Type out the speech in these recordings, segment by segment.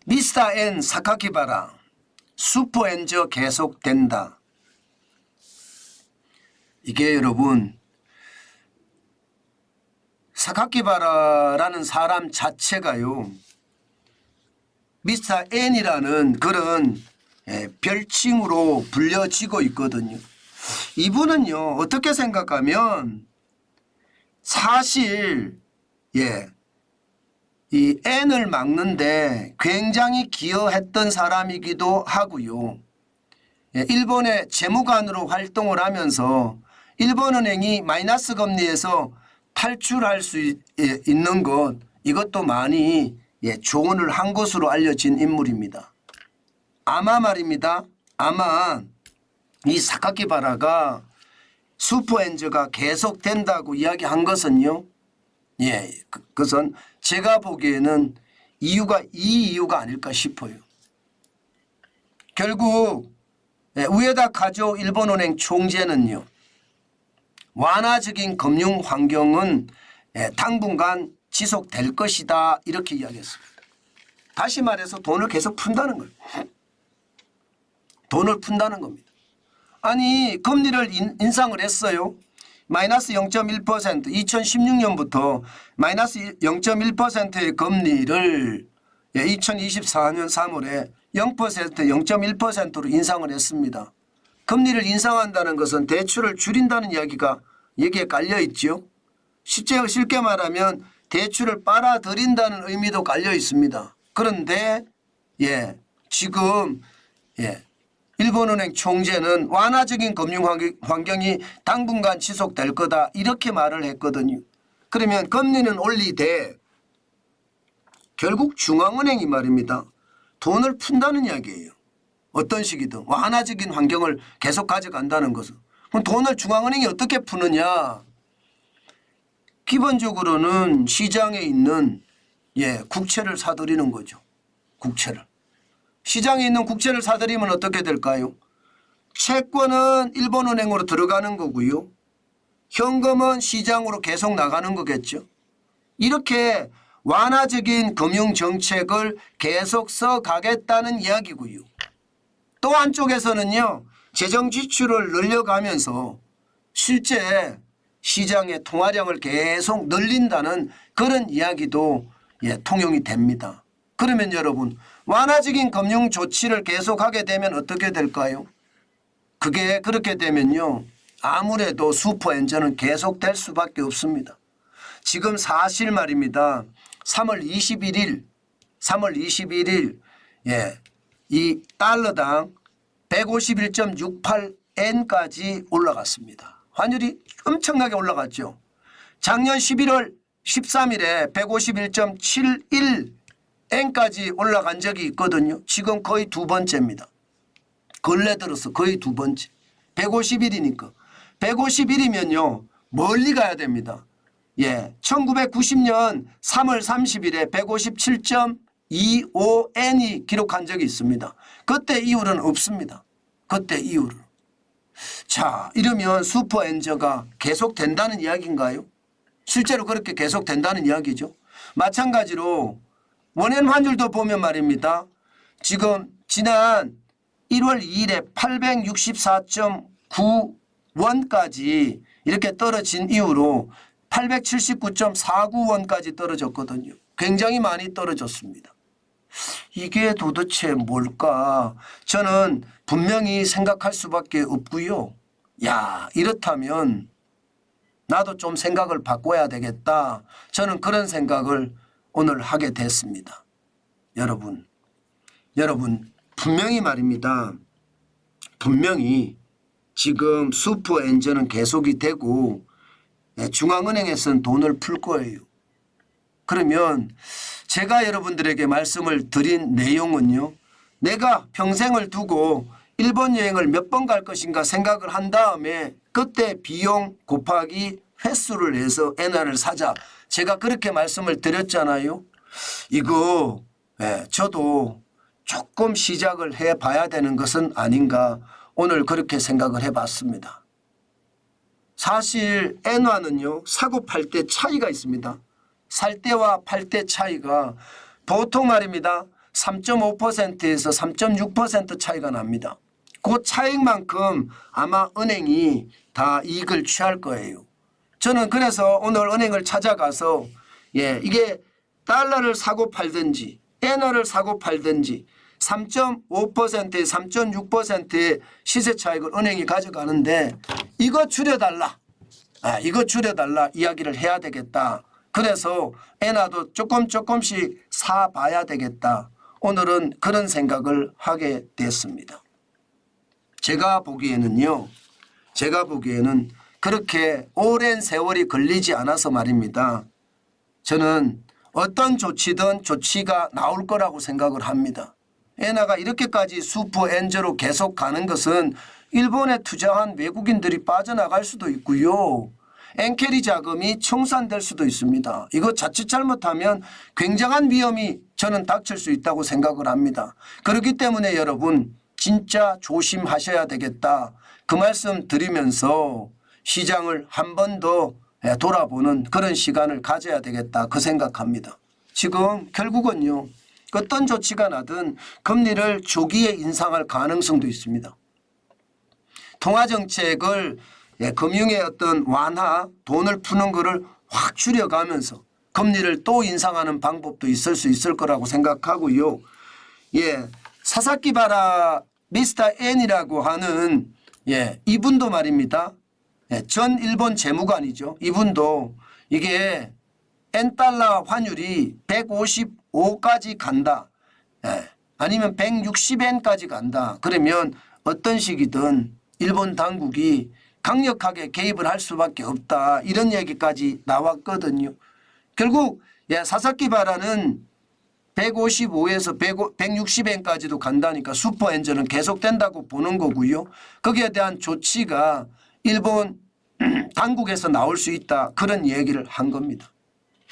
미스터 N 사카키바라 슈퍼엔저 계속된다. 이게 여러분 사카키바라라는 사람 자체가요 미스터 N이라는 그런 별칭으로 불려지고 있거든요. 이분은요 어떻게 생각하면 사실 이 N을 막는데 굉장히 기여했던 사람이기도 하고요. 일본의 재무관으로 활동을 하면서 일본은행이 마이너스 금리에서 탈출할 수 있는 것 이것도 많이 조언을 한 것으로 알려진 인물입니다. 아마 말입니다. 아마 이 사카키바라가 슈퍼엔저가 계속된다고 이야기한 것은요. 그것은 제가 보기에는 이 이유가 아닐까 싶어요. 결국 우에다 카조 일본은행 총재는요. 완화적인 금융 환경은 당분간 지속될 것이다 이렇게 이야기했습니다. 다시 말해서 돈을 계속 푼다는 거예요. 돈을 푼다는 겁니다. 아니 금리를 인상을 했어요. 마이너스 0.1% 2016년부터 마이너스 0.1%의 금리를 2024년 3월에 0% 0.1%로 인상을 했습니다. 금리를 인상한다는 것은 대출을 줄인다는 이야기가 여기에 깔려 있죠. 쉽게 말하면 대출을 빨아들인다는 의미도 깔려 있습니다. 그런데 지금 일본은행 총재는 완화적인 금융 환경이 당분간 지속될 거다 이렇게 말을 했거든요. 그러면 금리는 올리되 결국 중앙은행이 말입니다. 돈을 푼다는 이야기예요. 어떤 식이든 완화적인 환경을 계속 가져간다는 것은. 그럼 돈을 중앙은행이 어떻게 푸느냐. 기본적으로는 시장에 있는 국채를 사들이는 거죠. 국채를. 시장에 있는 국채를 사들이면 어떻게 될까요? 채권은 일본은행으로 들어가는 거고요. 현금은 시장으로 계속 나가는 거겠죠. 이렇게 완화적인 금융정책을 계속 써가겠다는 이야기고요. 또 한쪽에서는요. 재정지출을 늘려가면서 실제 시장의 통화량을 계속 늘린다는 그런 이야기도 통용이 됩니다. 그러면 여러분 완화적인 금융 조치를 계속하게 되면 어떻게 될까요? 그게 그렇게 되면요. 아무래도 슈퍼엔저는 계속될 수밖에 없습니다. 지금 사실 말입니다. 3월 21일 이 달러당 151.68엔까지 올라갔습니다. 환율이 엄청나게 올라갔죠. 작년 11월 13일에 151.71엔까지 올라간 적이 있거든요. 지금 거의 두 번째입니다. 근래 들어서 거의 두 번째. 151이니까. 151이면요. 멀리 가야 됩니다. 1990년 3월 30일에 157.25엔이 기록한 적이 있습니다. 그때 이후로는 없습니다. 그때 이후로는. 자, 이러면 슈퍼엔저가 계속된다는 이야기인가요? 실제로 그렇게 계속된다는 이야기죠. 마찬가지로 원엔 환율도 보면 말입니다. 지금 지난 1월 2일에 864.9원까지 이렇게 떨어진 이후로 879.49원까지 떨어졌거든요. 굉장히 많이 떨어졌습니다. 이게 도대체 뭘까? 저는 분명히 생각할 수밖에 없고요. 이렇다면 나도 좀 생각을 바꿔야 되겠다. 저는 그런 생각을 오늘 하게 됐습니다. 여러분 분명히 말입니다. 분명히 지금 슈퍼엔저는 계속이 되고 중앙은행에서는 돈을 풀 거예요. 그러면 제가 여러분들에게 말씀을 드린 내용은요. 내가 평생을 두고 일본 여행을 몇 번 갈 것인가 생각을 한 다음에 그때 비용 곱하기 횟수를 해서 엔화를 사자. 제가 그렇게 말씀을 드렸잖아요. 이거 저도 조금 시작을 해봐야 되는 것은 아닌가 오늘 그렇게 생각을 해봤습니다. 사실 엔화는요. 사고 팔 때 차이가 있습니다. 살 때와 팔 때 차이가 보통 말입니다. 3.5%에서 3.6% 차이가 납니다. 그 차익만큼 아마 은행이 다 이익을 취할 거예요. 저는 그래서 오늘 은행을 찾아가서 이게 달러를 사고 팔든지 엔화를 사고 팔든지 3.5%에 3.6%의 시세 차익을 은행이 가져가는데 이거 줄여달라. 이거 줄여달라 이야기를 해야 되겠다. 그래서 엔화도 조금씩 사봐야 되겠다. 오늘은 그런 생각을 하게 됐습니다. 제가 보기에는 그렇게 오랜 세월이 걸리지 않아서 말입니다. 저는 어떤 조치가 나올 거라고 생각을 합니다. 엔화가 이렇게까지 슈퍼 엔저로 계속 가는 것은 일본에 투자한 외국인들이 빠져나갈 수도 있고요. 엔캐리 자금이 청산될 수도 있습니다. 이거 자칫 잘못하면 굉장한 위험이 저는 닥칠 수 있다고 생각을 합니다. 그렇기 때문에 여러분 진짜 조심하셔야 되겠다. 그 말씀 드리면서 시장을 한 번 더 돌아보는 그런 시간을 가져야 되겠다. 그 생각합니다. 지금 결국은요. 어떤 조치가 나든 금리를 조기에 인상할 가능성도 있습니다. 통화정책을 금융의 어떤 완화, 돈을 푸는 거를 확 줄여가면서 금리를 또 인상하는 방법도 있을 수 있을 거라고 생각하고요. 사사키바라 미스터 N이라고 하는 이분도 말입니다. 전 일본 재무관이죠. 이분도 이게 엔달러 환율이 155까지 간다. 아니면 160엔까지 간다. 그러면 어떤 식이든 일본 당국이 강력하게 개입을 할 수밖에 없다. 이런 얘기까지 나왔거든요. 결국 사사키바라는 155에서 160엔까지도 간다니까 슈퍼엔저는 계속된다고 보는 거고요. 거기에 대한 조치가 일본 당국에서 나올 수 있다. 그런 얘기를 한 겁니다.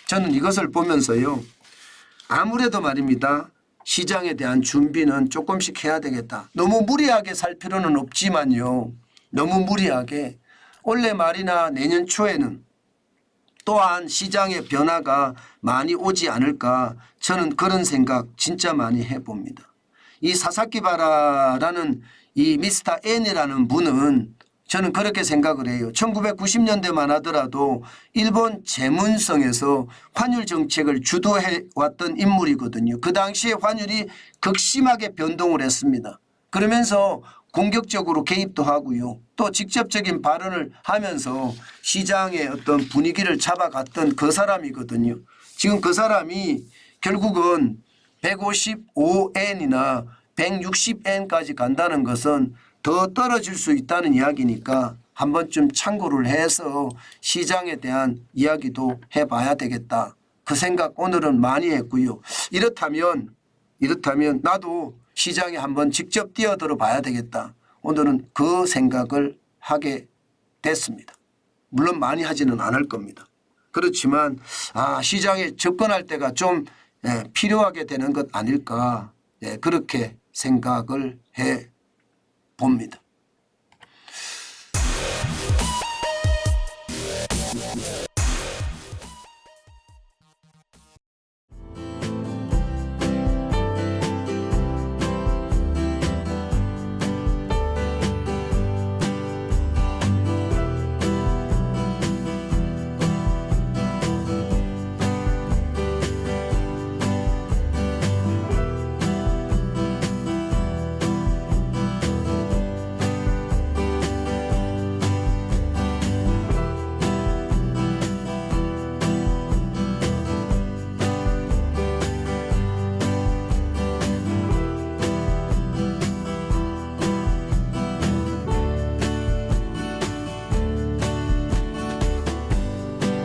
저는 이것을 보면서요. 아무래도 말입니다. 시장에 대한 준비는 조금씩 해야 되겠다. 너무 무리하게 살 필요는 없지만요. 너무 무리하게 올해 말이나 내년 초에는 또한 시장의 변화가 많이 오지 않을까 저는 그런 생각 진짜 많이 해봅니다. 이 사사키바라라는 이 미스터 N이라는 분은 저는 그렇게 생각을 해요. 1990년대만 하더라도 일본 재문성에서 환율 정책을 주도해왔던 인물이거든요. 그 당시에 환율이 극심하게 변동을 했습니다. 그러면서 공격적으로 개입도 하고요. 또 직접적인 발언을 하면서 시장의 어떤 분위기를 잡아갔던 그 사람이거든요. 지금 그 사람이 결국은 155엔이나 160엔까지 간다는 것은 더 떨어질 수 있다는 이야기니까 한 번쯤 참고를 해서 시장에 대한 이야기도 해봐야 되겠다. 그 생각 오늘은 많이 했고요. 이렇다면 나도 시장에 한번 직접 뛰어들어 봐야 되겠다. 오늘은 그 생각을 하게 됐습니다. 물론 많이 하지는 않을 겁니다. 그렇지만 시장에 접근할 때가 좀 필요하게 되는 것 아닐까 그렇게 생각을 해 봅니다.